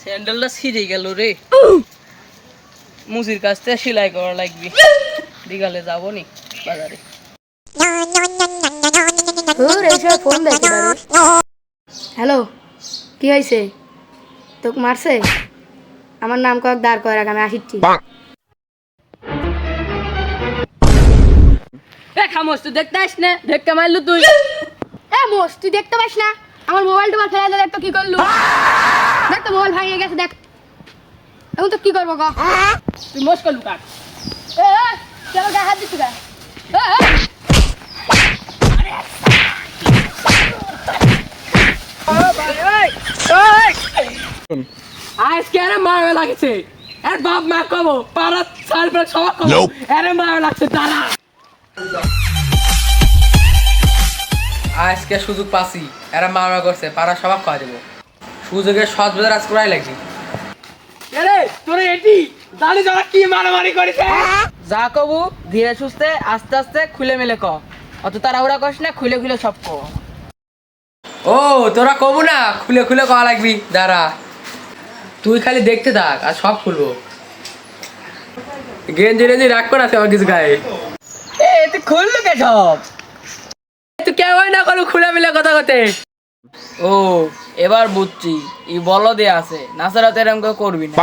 স্যান্ডেলটা ছিঁড়ে গেল রে। মুজির কাছ থেকে সেলাই করা লাগবে। বিকালে যাবো নি বাজারে। ফোন দেখে হ্যালো, কি হয়েছে? তোকে মারছে? আমার নাম কক দাঁড় করে রাখ, আমি আসিচ্ছি। খামোশ, তুই দেখতে আস না, দেখতে মারলু তুই। মোস, তুই দেখতে পাস না? আমার মোবাইল টোবাইল ফেলে দেখ তো কি করলু। দেখ তো মোবাইল ভাঙিয়ে গেছে, দেখ। এখন তো কি করবো ক? তুই মোশ করলু কাট। কেন গায়ে হাত দিচ্ছি গা? আজকে আরে মারা লাগছে। এর বাপ মা কবো পাড়া সাল পর সবাই কবো আরে মারা লাগছে তারা। আজকে সুযোগ পাসি, এরা মারা করছে পাড়া সবাই খাওয়া দেবো। সুযোগের সৎ বেজার আজ করাই লাগবে। আরে তোরে এটি জানি যারা কি মারামারি করেছে। যা কবু ধীরে সুস্থে আস্তে আস্তে খুলে মেলে ক। অত তাড়াহুড়া করিস না, খুলে খুলে সব ক। ও তোরা কবু না, খুলে খুলে কওয়া লাগবি। দাঁড়া, তুই খালি দেখতে থাক আর সব খুলবো। গেঞ্জি রেঞ্জি রাখ করে আছে আমার কিছু গায়ে। তুই খুললু কে সব? তুই কেমন না করলু খুলে মিলে কথা কথে। ও এবার বুঝছি, ই বলদে আছে নাচারা তো এরকম করবি না।